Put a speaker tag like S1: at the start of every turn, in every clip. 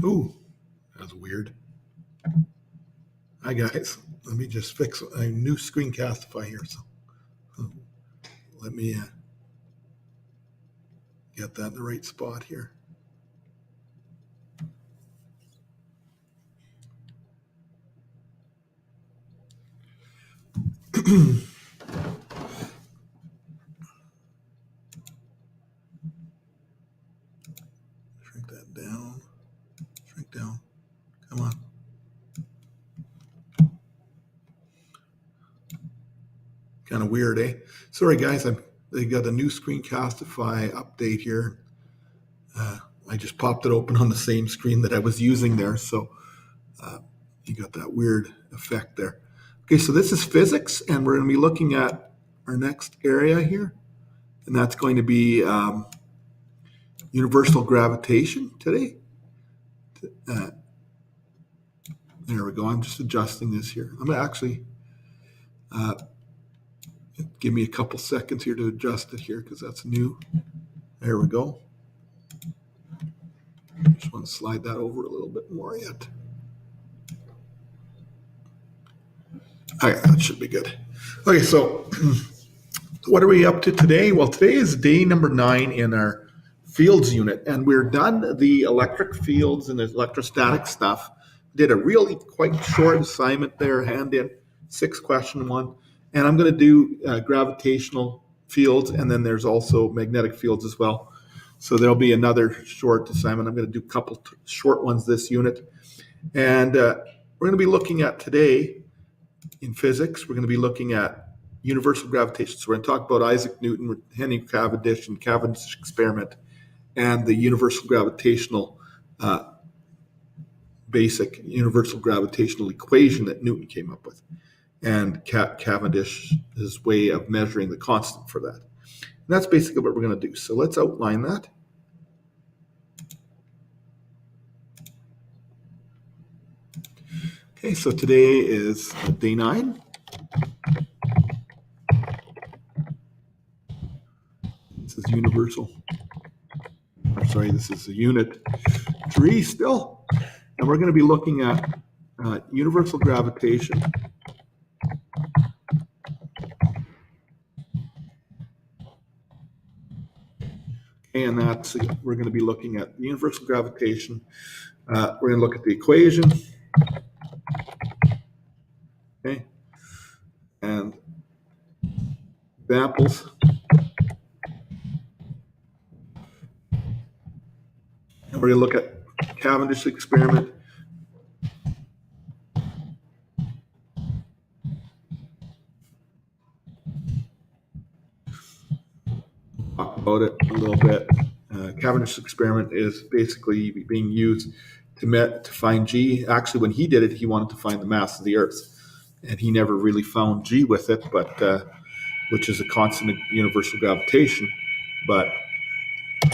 S1: Ooh, that's weird. Hi guys, let me just fix a new screencastify here. So let me get that in the right spot here. Shrink that down. Shrink down. Come on. Kind of weird, eh? Sorry guys, they got a new screencastify update here. I just popped it open on the same screen that I was using there, so you got that weird effect there. Okay, so this is physics, and we're going to be looking at our next area here, and that's going to be universal gravitation today. There we go. I'm just adjusting this here. I'm going to actually give me a couple seconds here to adjust it here because that's new. There we go. Just want to slide that over a little bit more yet. Okay, that should be good. Okay, so what are we up to today? Well, today is day number 9 in our fields unit, and we're done the electric fields and the electrostatic stuff. Did a really quite short assignment there, hand in 6-question one, and I'm going to do gravitational fields, and then there's also magnetic fields as well. So there'll be another short assignment. I'm going to do a couple short ones this unit, and we're going to be looking at today in physics. We're going to be looking at universal gravitation. So we're going to talk about Isaac Newton, Henry Cavendish, and Cavendish experiment, and the universal gravitational basic universal gravitational equation that Newton came up with, and Cavendish's way of measuring the constant for that. And that's basically what we're going to do. So let's outline that. Okay, so today is day 9. This is universal. This is unit 3 still. And we're going to be looking at universal gravitation. And that's, we're going to be looking at universal gravitation. We're going to look at the equation. Okay. And examples. And we're going to look at Cavendish experiment. Talk about it a little bit. Cavendish experiment is basically being used to find G. Actually, when he did it, he wanted to find the mass of the Earth, and he never really found G with it, but which is a constant of universal gravitation. But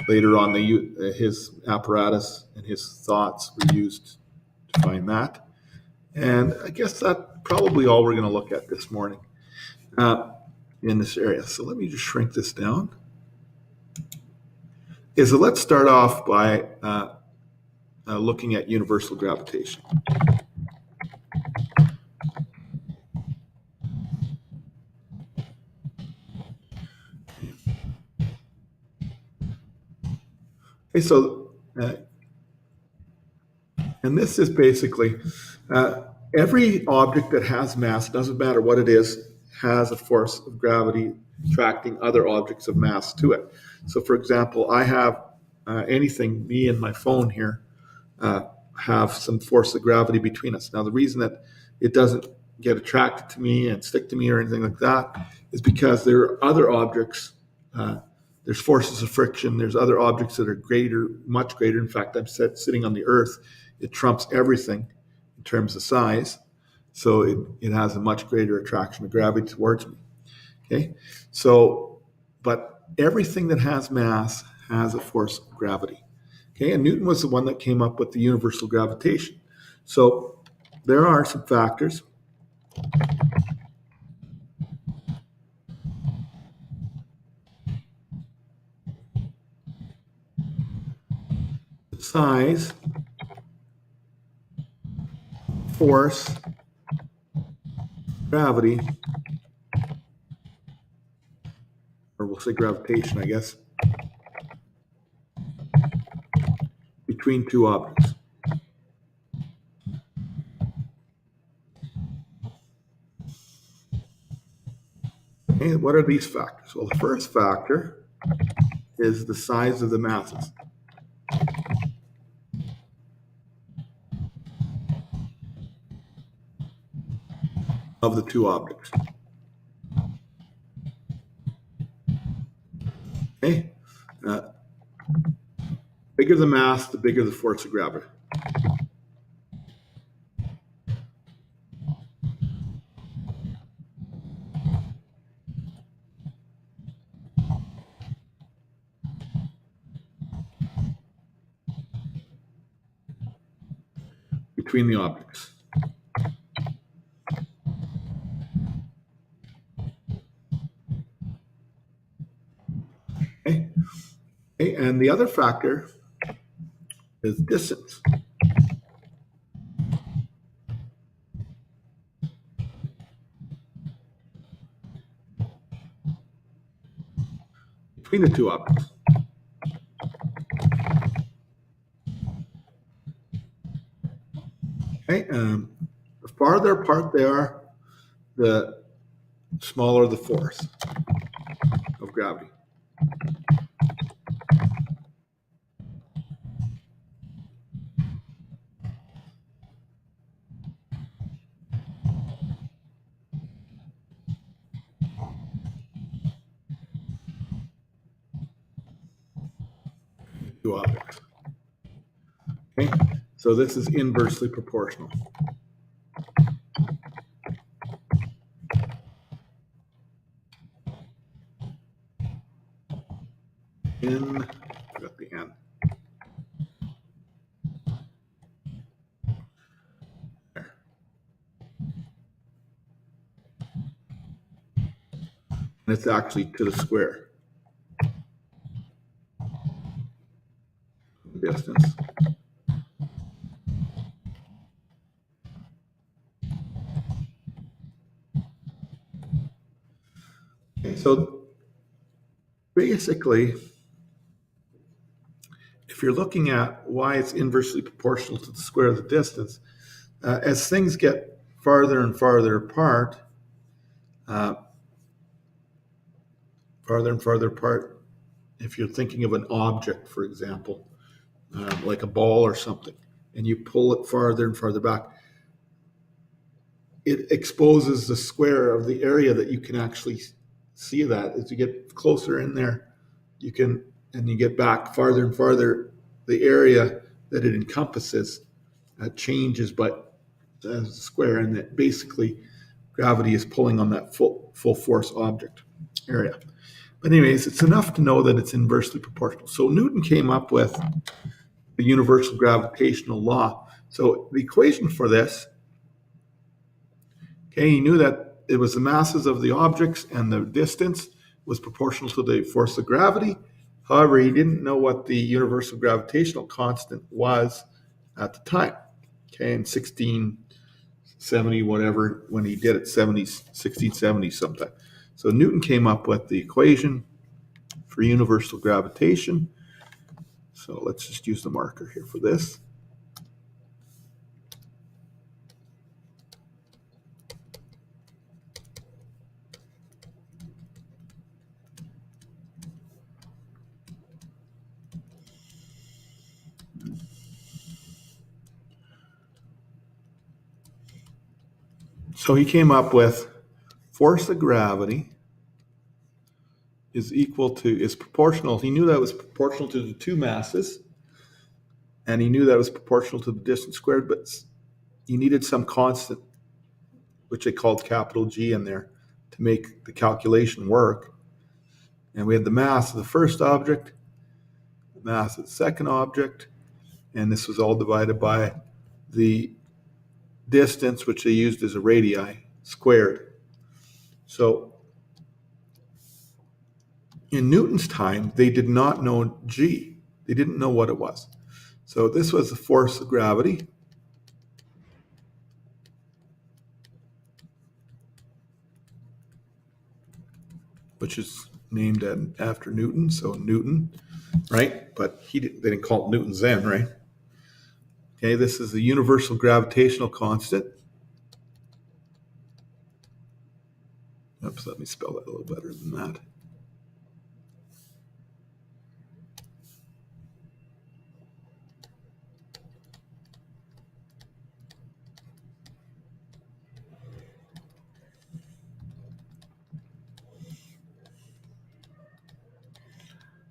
S1: later on, his apparatus and his thoughts were used to find that. And I guess that's probably all we're going to look at this morning in this area. So let me just shrink this down. So let's start off by looking at universal gravitation. Okay, so and this is basically every object that has mass, doesn't matter what it is, has a force of gravity attracting other objects of mass to it. So for example, I have me and my phone here have some force of gravity between us. Now the reason that it doesn't get attracted to me and stick to me or anything like that is because there are other objects, there's forces of friction, there's other objects that are greater, much greater. In fact, I'm sitting on the Earth, it trumps everything in terms of size. So it has a much greater attraction of gravity towards me. Okay, so, but everything that has mass has a force of gravity. Okay, and Newton was the one that came up with the universal gravitation. So there are some factors. Size force, gravity, or we'll say gravitation, I guess, between two objects. Okay, what are these factors? Well, the first factor is the size of the masses. Of the two objects. Okay, bigger the mass, the bigger the force of gravity. Between the objects. Okay. Okay, and the other factor is distance. Between the two objects. Okay, the farther apart they are, the smaller the force of gravity. Two objects. Okay, so this is inversely proportional. Forgot the N. There. And it's actually to the square. Distance. Okay, so basically, if you're looking at why it's inversely proportional to the square of the distance, as things get farther and farther apart, if you're thinking of an object, for example, like a ball or something, and you pull it farther and farther back, it exposes the square of the area that you can actually see that. As you get closer in there, you can, and you get back farther and farther, the area that it encompasses changes, but as a square, and that basically gravity is pulling on that full force object area. But anyways, it's enough to know that it's inversely proportional. So Newton came up with the universal gravitational law. So the equation for this, okay, he knew that it was the masses of the objects and the distance was proportional to the force of gravity. However, he didn't know what the universal gravitational constant was at the time. Okay, in 1670, whatever, when he did it, 1670 sometime. So Newton came up with the equation for universal gravitation. So let's just use the marker here for this. So he came up with force of gravity is proportional. He knew that was proportional to the two masses, and he knew that was proportional to the distance squared, but he needed some constant, which they called capital G in there, to make the calculation work. And we had the mass of the first object, the mass of the second object, and this was all divided by the distance, which they used as a radii, squared. So in Newton's time, they did not know G. They didn't know what it was. So this was the force of gravity. which is named after Newton, so Newton, right? But they didn't call it Newton's then, right? Okay, this is the universal gravitational constant. Oops, let me spell that a little better than that.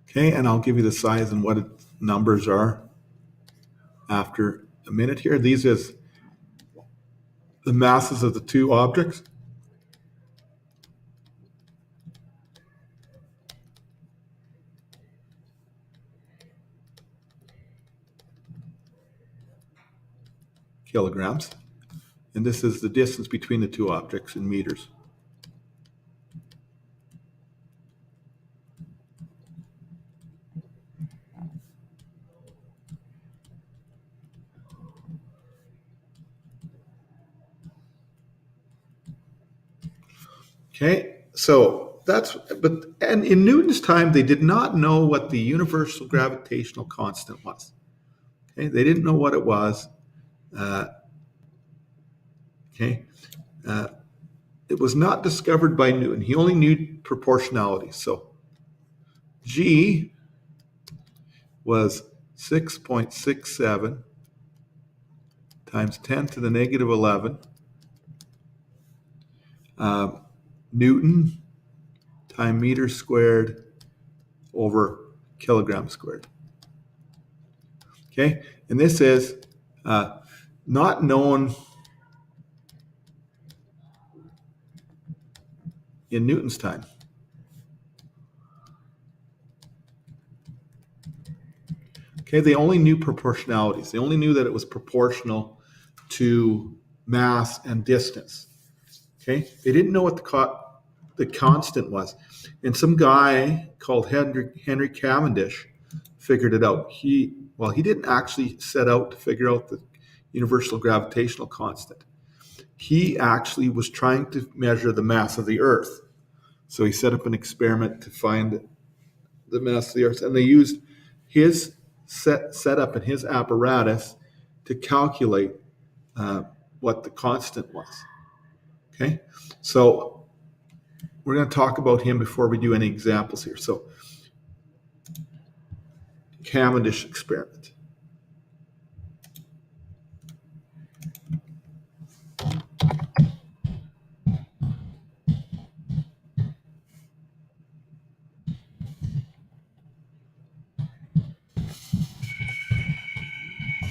S1: Okay, and I'll give you the size and what its numbers are after a minute here. These is the masses of the two objects. Kilograms. And this is the distance between the two objects in meters. Okay, so and in Newton's time, they did not know what the universal gravitational constant was. Okay, they didn't know what it was. Okay, it was not discovered by Newton. He only knew proportionality. So G was 6.67 times 10 to the negative 11 Newton times meter squared over kilogram squared. Okay, and this is not known in Newton's time. Okay, they only knew proportionalities. They only knew that it was proportional to mass and distance. Okay, they didn't know what the constant was. And some guy called Henry Cavendish figured it out. He didn't actually set out to figure out the universal gravitational constant. He actually was trying to measure the mass of the Earth. So he set up an experiment to find the mass of the Earth, and they used his setup and his apparatus to calculate what the constant was. Okay, so we're going to talk about him before we do any examples here. So, Cavendish experiment.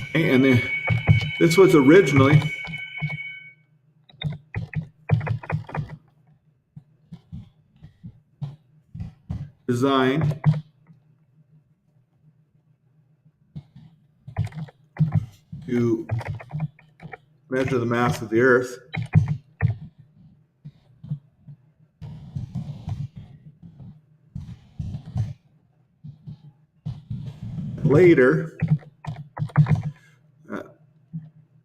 S1: Okay, and this was originally designed to measure the mass of the Earth. Later,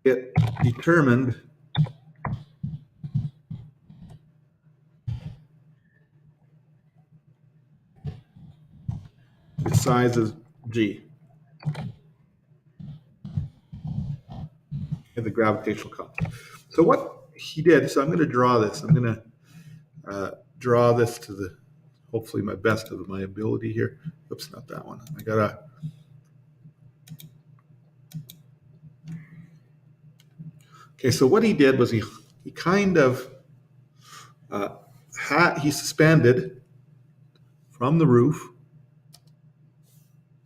S1: it determined the size of G, and the gravitational constant. So what he did, so I'm going to draw this. I'm going to draw this to the, hopefully my best of my ability here. Oops, not that one. I got to. Okay, so what he did was he kind of he suspended from the roof.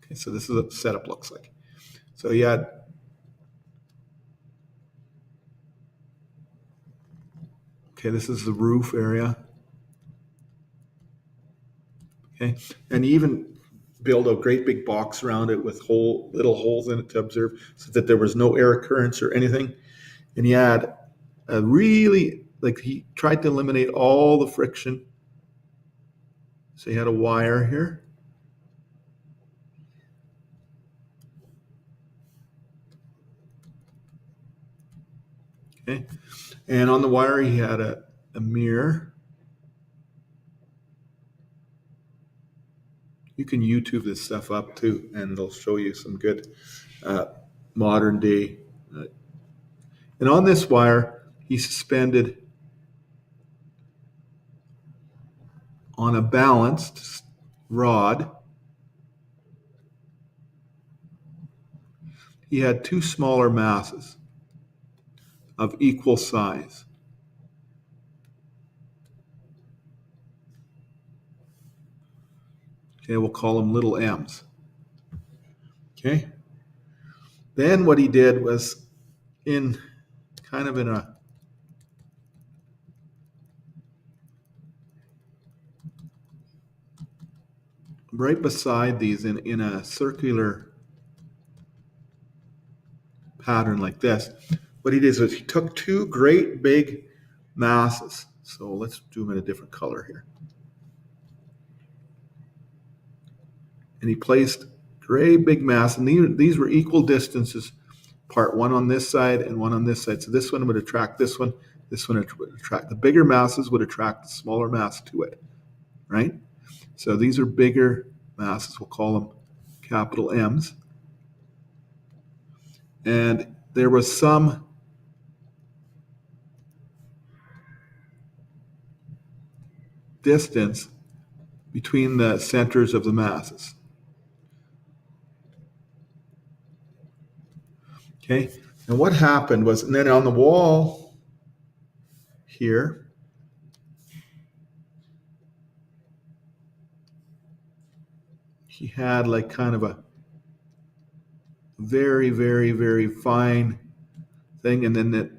S1: Okay, so this is what the setup looks like. So he had this is the roof area. Okay, and he even built a great big box around it with little holes in it to observe, so that there was no air currents or anything. And he had a really, he tried to eliminate all the friction. So he had a wire here. Okay, and on the wire he had a mirror. You can YouTube this stuff up too, and they'll show you some good modern day. And on this wire, he suspended on a balanced rod. He had two smaller masses of equal size. Okay, we'll call them little m's. Okay. Then what he did was in a right beside these in a circular pattern like this, what he did was he took two great big masses. So let's do them in a different color here. And he placed great big mass, and these were equal distances apart, one on this side and one on this side. So this one would attract this one would attract. The bigger masses would attract the smaller mass to it, right? So these are bigger masses. We'll call them capital M's. And there was some distance between the centers of the masses. Okay, and what happened was, and then on the wall here, he had like kind of a very, very, very fine thing, and then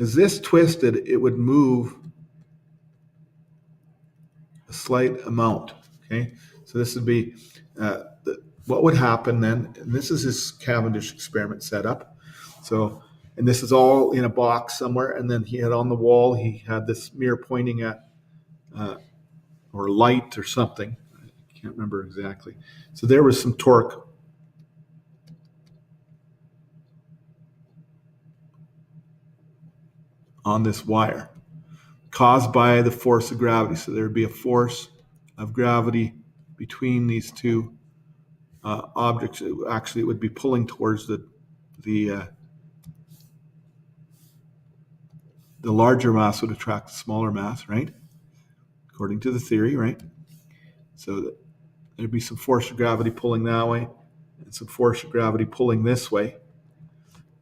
S1: as this twisted, it would move a slight amount. Okay, so this would be what would happen then, and this is his Cavendish experiment setup. So, and this is all in a box somewhere, and then he had on the wall, he had this mirror pointing at, or light or something. I can't remember exactly. So there was some torque on this wire caused by the force of gravity. So there would be a force of gravity between these two objects. Actually, it would be pulling towards the larger mass would attract the smaller mass, right? According to the theory, right? So there'd be some force of gravity pulling that way and some force of gravity pulling this way.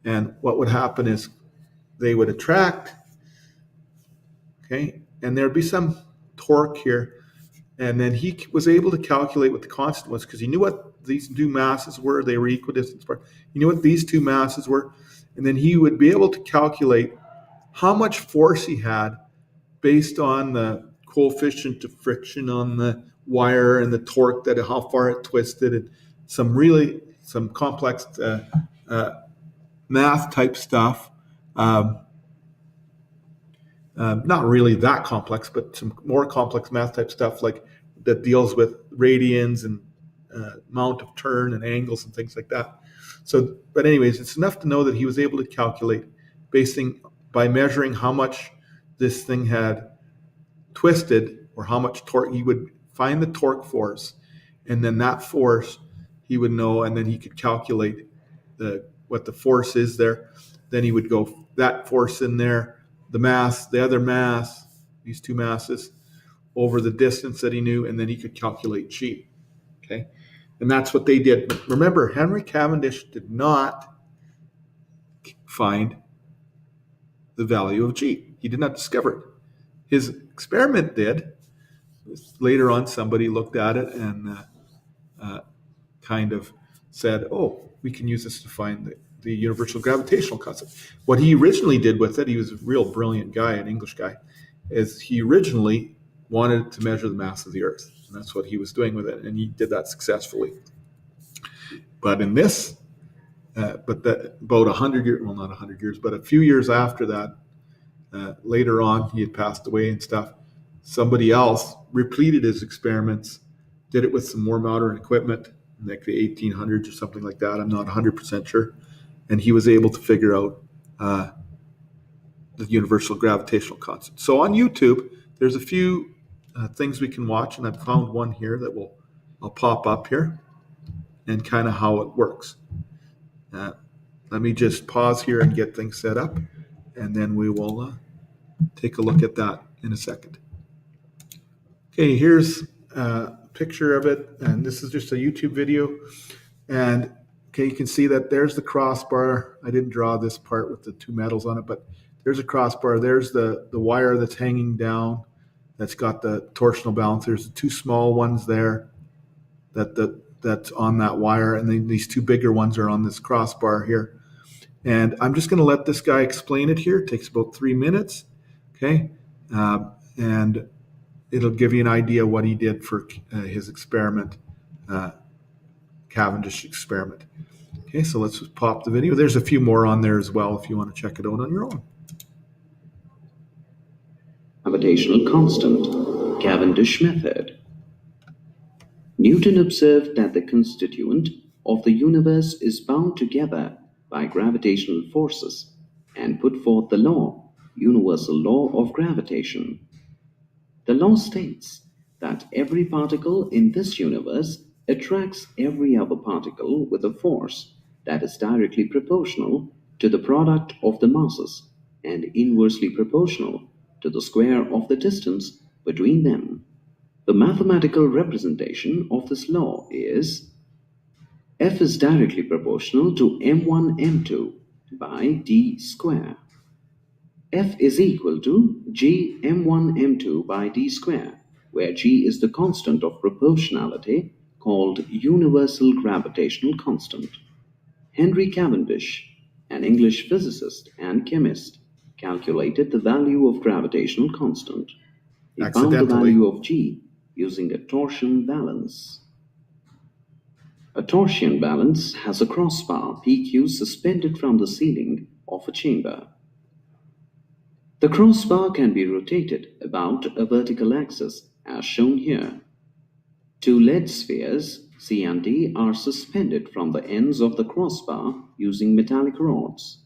S1: And what would happen is they would attract, okay? And there'd be some torque here. And then he was able to calculate what the constant was because he knew what these two masses were. They were equidistant apart. He knew what these two masses were. And then he would be able to calculate how much force he had based on the coefficient of friction on the wire and the torque, that how far it twisted, and some complex math type stuff. Not really that complex, but some more complex math type stuff like that deals with radians and amount of turn and angles and things like that. So, but anyways, it's enough to know that he was able to calculate by measuring how much this thing had twisted or how much torque. He would find the torque force, and then that force he would know, and then he could calculate what the force is there. Then he would go that force in there, the mass, the other mass, these two masses, over the distance that he knew, and then he could calculate G. Okay, and that's what they did. Remember, Henry Cavendish did not find the value of G. He did not discover it. His experiment did. Later on, somebody looked at it and kind of said, oh, we can use this to find the universal gravitational constant. What he originally did with it, he was a real brilliant guy, an English guy, is he originally wanted to measure the mass of the Earth. And that's what he was doing with it, and he did that successfully. But in this, about 100 years, well, not 100 years, but a few years after that, later on, he had passed away and stuff, somebody else repeated his experiments, did it with some more modern equipment, like the 1800s or something like that. I'm not 100% sure. And he was able to figure out the universal gravitational constant. So on YouTube, there's a few things we can watch, and I've found one here that I'll pop up here and kind of how it works. Let me just pause here and get things set up, and then we will take a look at that in a second. Okay, here's a picture of it, and this is just a YouTube video. And okay, you can see that there's the crossbar. I didn't draw this part with the two metals on it, but there's a crossbar. There's the wire that's hanging down that's got the torsional balance. There's the two small ones there that's on that wire, and then these two bigger ones are on this crossbar here. And I'm just going to let this guy explain it here. It takes about 3 minutes, okay? And it'll give you an idea what he did for his experiment, Cavendish experiment. Okay, so let's just pop the video. There's a few more on there as well if you want to check it out on your own.
S2: Gravitational constant, Cavendish method. Newton observed that the constituent of the universe is bound together by gravitational forces and put forth the law, universal law of gravitation. The law states that every particle in this universe attracts every other particle with a force that is directly proportional to the product of the masses and inversely proportional to the square of the distance between them. The mathematical representation of this law is F is directly proportional to m1 m2 by d square. F is equal to g m1 m2 by d square, where g is the constant of proportionality called universal gravitational constant. Henry Cavendish, an English physicist and chemist, calculated the value of gravitational constant. He found the value of g using a torsion balance. A torsion balance has a crossbar PQ suspended from the ceiling of a chamber. The crossbar can be rotated about a vertical axis as shown here. Two lead spheres, C and D, are suspended from the ends of the crossbar using metallic rods.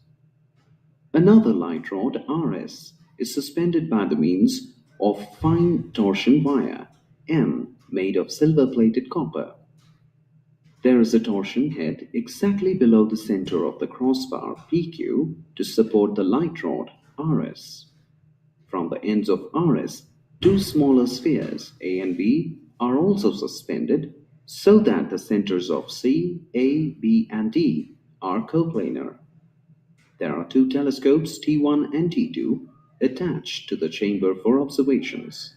S2: Another light rod, RS, is suspended by the means of fine torsion wire, M, made of silver-plated copper. There is a torsion head exactly below the center of the crossbar PQ to support the light rod RS. From the ends of RS, two smaller spheres A and B are also suspended so that the centers of C, A, B, and D are coplanar. There are two telescopes T1 and T2 attached to the chamber for observations.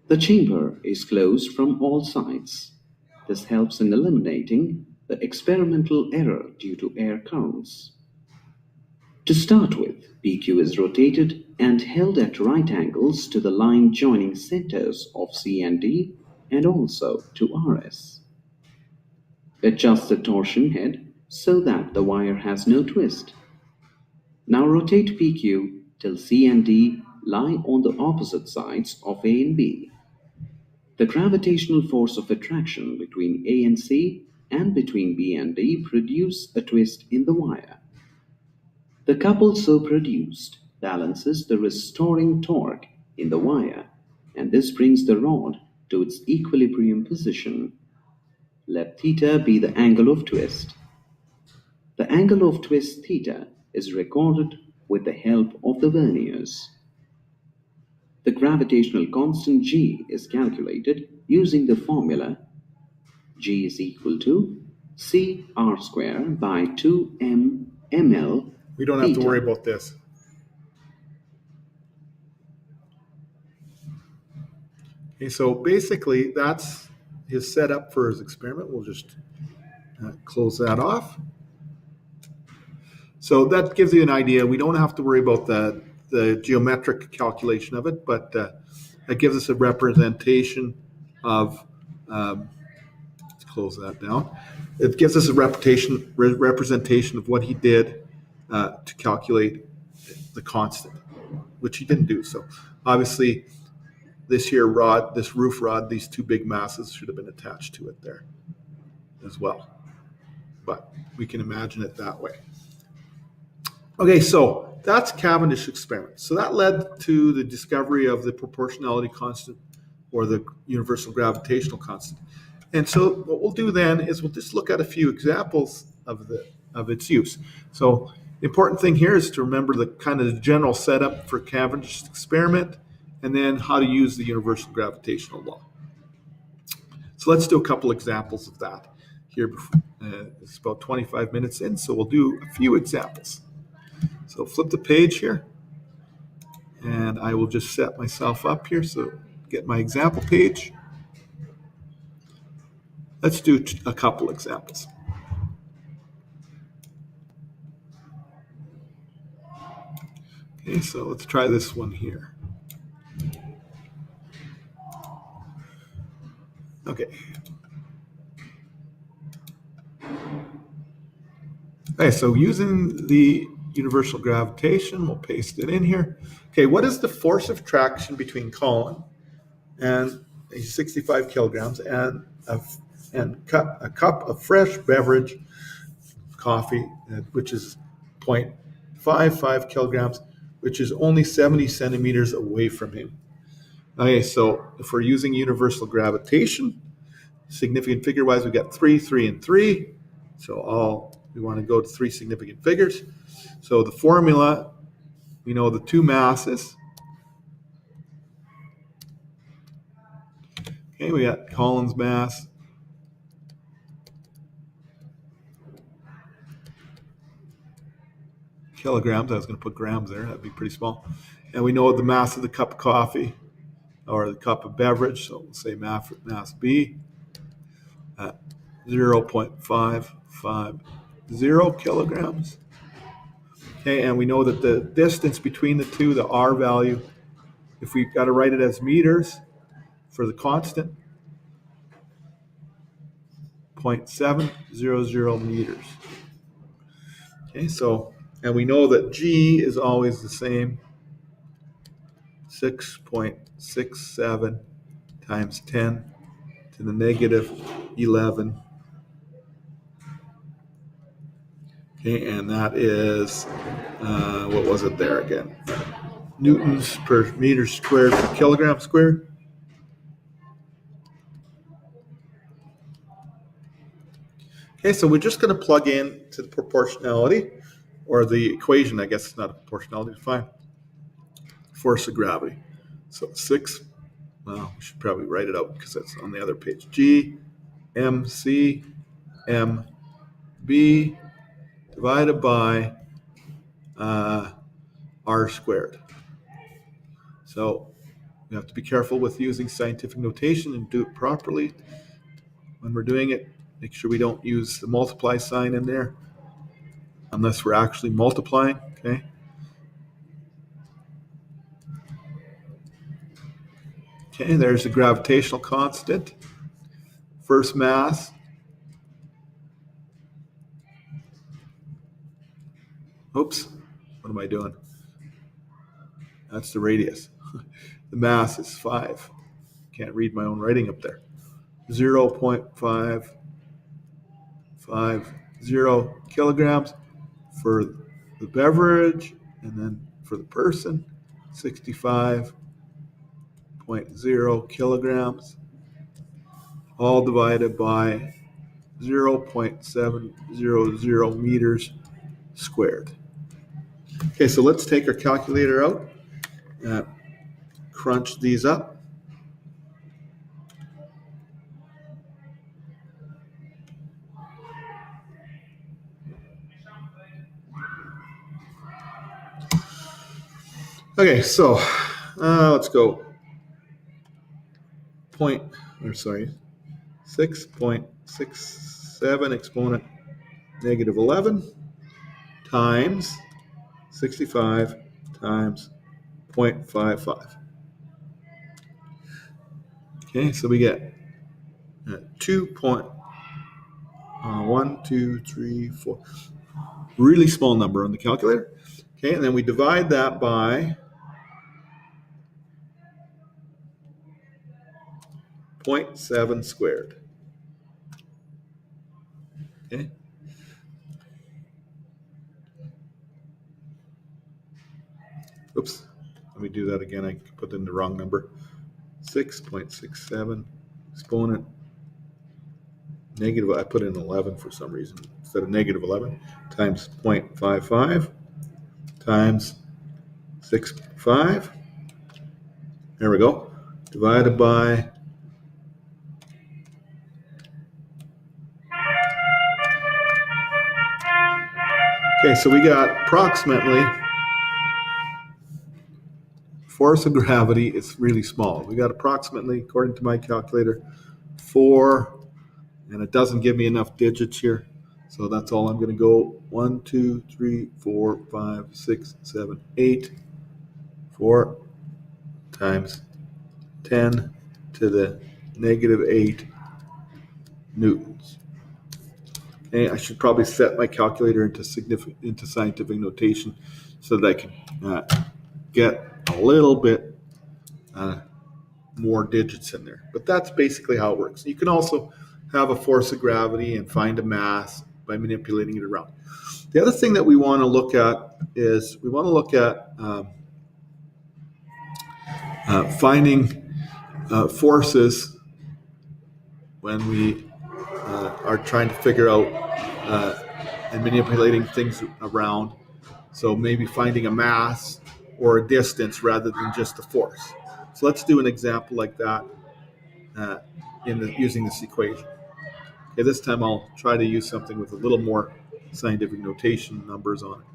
S2: The chamber is closed from all sides. This helps in eliminating the experimental error due to air currents. To start with, PQ is rotated and held at right angles to the line joining centers of C and D and also to RS. Adjust the torsion head so that the wire has no twist. Now rotate PQ till C and D lie on the opposite sides of A and B. The gravitational force of attraction between A and C and between B and D produce a twist in the wire. The couple so produced balances the restoring torque in the wire, and this brings the rod to its equilibrium position. Let theta be the angle of twist. The angle of twist theta is recorded with the help of the verniers. The gravitational constant G is calculated using the formula G is equal to C r square by 2m ml.
S1: We don't have to worry about this. Okay, so basically that's his setup for his experiment. We'll just close that off. So that gives you an idea. We don't have to worry about the geometric calculation of it, but it gives us a representation of, let's close that down. It gives us a representation of what he did to calculate the constant, which he didn't do. So obviously this roof rod, these two big masses should have been attached to it there as well. But we can imagine it that way. Okay, so that's Cavendish experiment. So that led to the discovery of the proportionality constant or the universal gravitational constant. And so what we'll do then is we'll just look at a few examples of its use. So the important thing here is to remember the kind of the general setup for Cavendish's experiment, and then how to use the universal gravitational law. So let's do a couple examples of that here. It's about 25 minutes in, so we'll do a few examples. So flip the page here, and I will just set myself up here, so get my example page. Let's do a couple examples. Okay, so let's try this one here. Okay. Okay, so using the universal gravitation, we'll paste it in here. Okay, what is the force of traction between Colin and 65 kilograms and a cup of fresh beverage coffee, which is 0.55 kilograms, which is only 70 centimeters away from him? Okay, so if we're using universal gravitation, significant figure-wise, we've got 3, 3, and 3. So we want to go to 3 significant figures. So the formula, we know the two masses. Okay, we got Colin's mass. Kilograms, I was going to put grams there, that'd be pretty small. And we know the mass of the cup of coffee, or the cup of beverage, so we'll say mass B at 0.550 kilograms. Okay, and we know that the distance between the two, the R value, if we've got to write it as meters for the constant, 0.700 meters. Okay, so, and we know that G is always the same, 6.67 times 10 to the negative 11. Okay, and that is, what was it there again? Newtons per meter squared per kilogram squared. Okay, so we're just going to plug in to the proportionality, or the equation, I guess it's not a proportionality, it's fine. Force of gravity. So 6, well, we should probably write it out because that's on the other page. G MC M B divided by R squared. So we have to be careful with using scientific notation and do it properly. When we're doing it, make sure we don't use the multiply sign in there unless we're actually multiplying, okay? Okay, there's the gravitational constant. First mass. Oops, what am I doing? That's the radius. The mass is 5. Can't read my own writing up there. 0.550 kilograms for the beverage, and then for the person, 65.0 kilograms, all divided by 0.700 meters squared. Okay, so let's take our calculator out, crunch these up. Okay, so let's go 6.67 exponent negative 11 times 65 times 0.55. Okay, so we get 2.1, 2, 3, 4. Really small number on the calculator. Okay, and then we divide that by 0.7 squared. Okay. Oops. Let me do that again. I put in the wrong number. 6.67 exponent negative, I put in 11 for some reason instead of negative 11, times 0.55 times 6.5. There we go. Divided by okay, so we got approximately force of gravity is really small. We got approximately, according to my calculator, 4, and it doesn't give me enough digits here. So that's all I'm going to go 1, 2, 3, 4, 5, 6, 7, 8. 4 times 10 to the negative 8 newtons. Okay, I should probably set my calculator into scientific notation so that I can get a little bit more digits in there. But that's basically how it works. You can also have a force of gravity and find a mass by manipulating it around. The other thing that we want to look at is we want to look at finding forces when we are trying to figure out and manipulating things around. So maybe finding a mass or a distance rather than just a force. So let's do an example like that using this equation. Okay, this time I'll try to use something with a little more scientific notation numbers on it.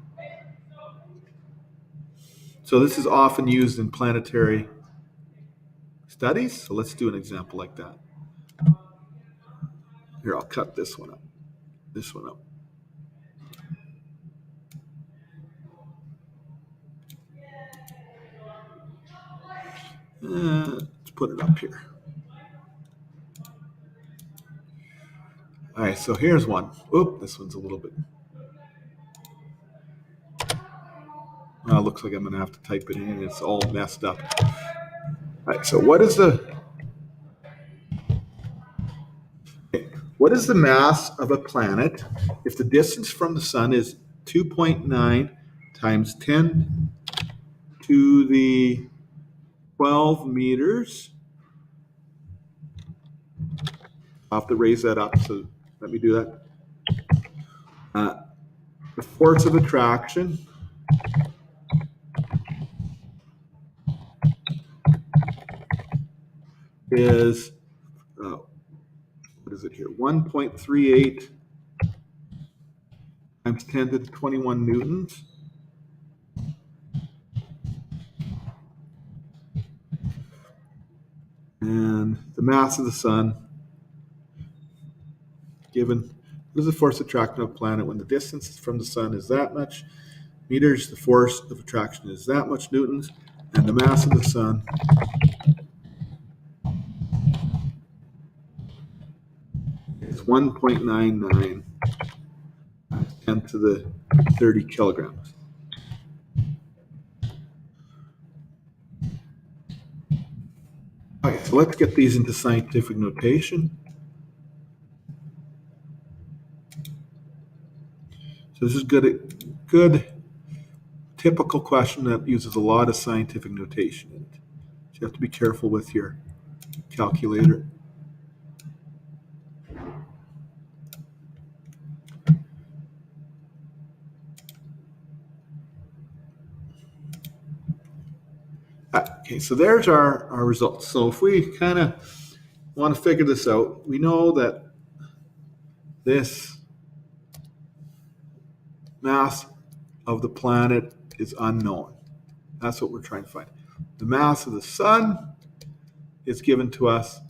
S1: So this is often used in planetary studies. So let's do an example like that. Here, I'll cut this one up. This one up. Let's put it up here. All right, so here's one. Oop, this one's a little bit. Well, it looks like I'm going to have to type it in. It's all messed up. All right, so what is the mass of a planet if the distance from the sun is 2.9 times 10 to the 12 meters? I'll have to raise that up, so let me do that. The force of attraction is, what is it here? 1.38 times 10 to the 21 newtons. And the mass of the sun, given, what is the force of attraction of a planet when the distance from the sun is that much meters, the force of attraction is that much newtons, and the mass of the sun is 1.99 10 to the 30 kilograms. All right, so let's get these into scientific notation. So this is good typical question that uses a lot of scientific notation in it. So you have to be careful with your calculator. Okay, so there's our results. So if we kind of want to figure this out, we know that this mass of the planet is unknown. That's what we're trying to find. The mass of the sun is given to us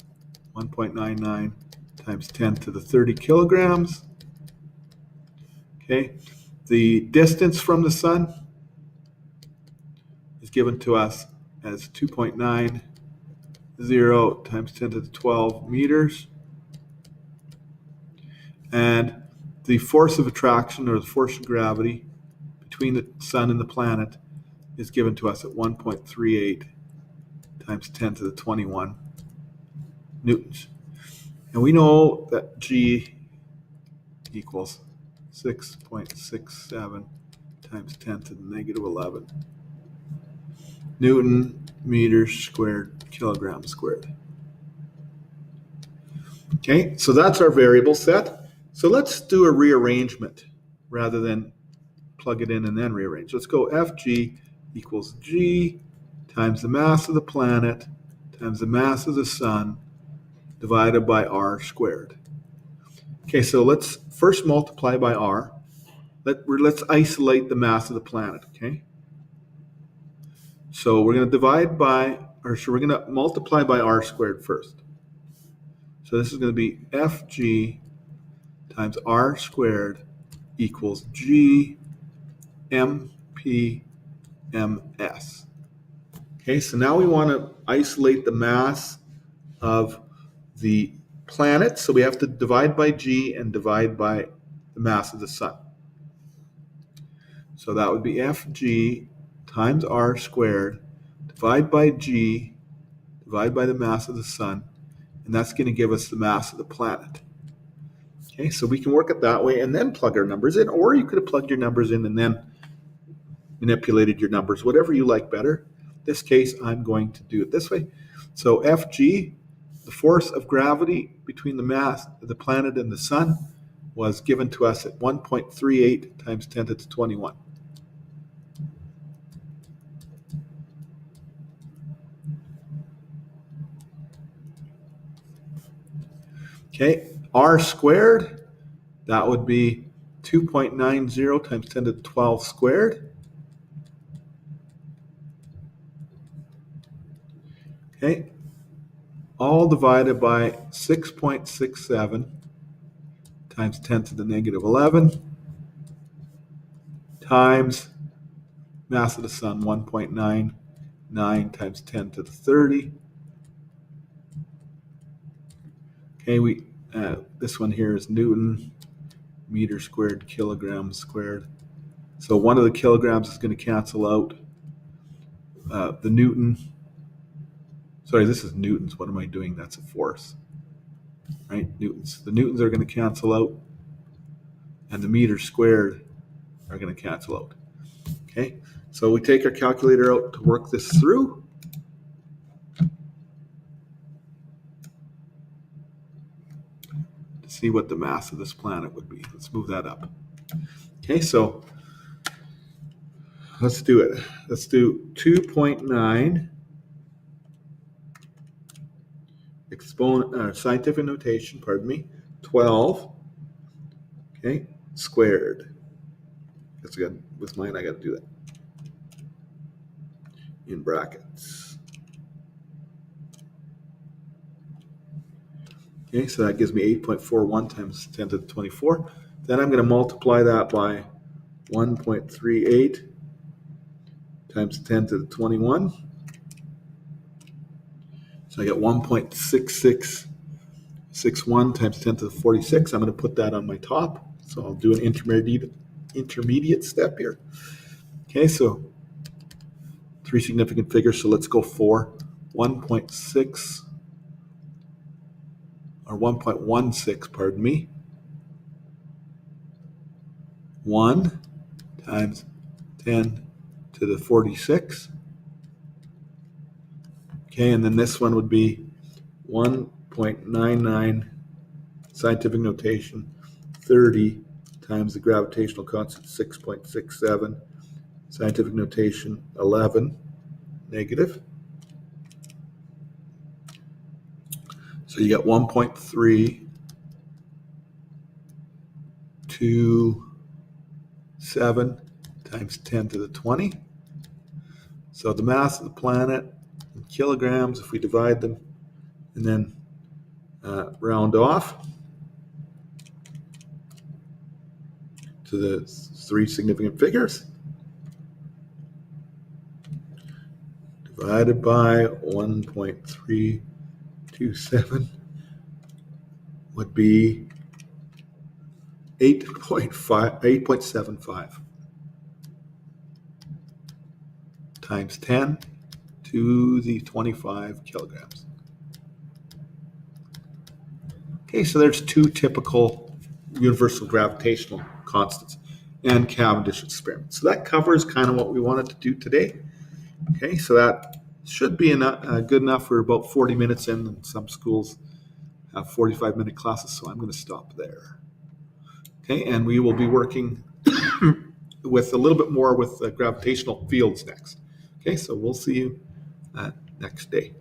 S1: 1.99 times 10 to the 30 kilograms. Okay, the distance from the sun is given to us as 2.90 times 10 to the 12 meters. And the force of attraction, or the force of gravity between the sun and the planet, is given to us at 1.38 times 10 to the 21 newtons. And we know that G equals 6.67 times 10 to the negative 11 Newton meters squared kilograms squared. Okay, so that's our variable set. So let's do a rearrangement rather than plug it in and then rearrange. Let's go Fg equals G times the mass of the planet times the mass of the sun divided by R squared. Okay, so let's first multiply by R. Let's isolate the mass of the planet, okay? So we're going to we're going to multiply by R squared first. So this is going to be Fg times R squared equals G MP MS. Okay, so now we want to isolate the mass of the planet, so we have to divide by G and divide by the mass of the sun. So that would be Fg times R squared, divide by G, divide by the mass of the sun, and that's going to give us the mass of the planet. Okay, so we can work it that way and then plug our numbers in, or you could have plugged your numbers in and then manipulated your numbers, whatever you like better. In this case, I'm going to do it this way. So Fg, the force of gravity between the mass of the planet and the sun, was given to us at 1.38 times 10 to the 21. Okay, R squared, that would be 2.90 times 10 to the 12 squared. Okay, all divided by 6.67 times 10 to the negative 11 times mass of the sun, 1.99 times 10 to the 30. Okay, this one here is Newton meter squared kilograms squared. So one of the kilograms is going to cancel out the Newton. Sorry, this is newtons. What am I doing? That's a force, right? Newtons. The newtons are going to cancel out, and the meters squared are going to cancel out. Okay, so we take our calculator out to work this through. To see what the mass of this planet would be. Let's move that up. Okay, so let's do it. Let's do 2.9 scientific notation, 12, okay, squared. That's good. With mine, I got to do that in brackets. Okay, so that gives me 8.41 times 10 to the 24. Then I'm going to multiply that by 1.38 times 10 to the 21. So I get 1.6661 times 10 to the 46. I'm going to put that on my top. So I'll do an intermediate step here. Okay, so three significant figures. So let's go for 1.6 or 1.16, pardon me. 1 times 10 to the 46. Okay, and then this one would be 1.99 scientific notation, 30 times the gravitational constant, 6.67, scientific notation, 11, negative. So you get 1.327 times 10 to the 20. So the mass of the planet in kilograms, if we divide them and then round off to the three significant figures, divided by 1.327 would be 8.75 times 10 to the 25 kilograms. Okay, so there's two typical universal gravitational constants and Cavendish experiments. So that covers kind of what we wanted to do today. Okay, so that should be good enough. We're about 40 minutes in, and some schools have 45-minute classes, so I'm going to stop there. Okay, and we will be working with a little bit more with gravitational fields next. Okay, so we'll see you next day.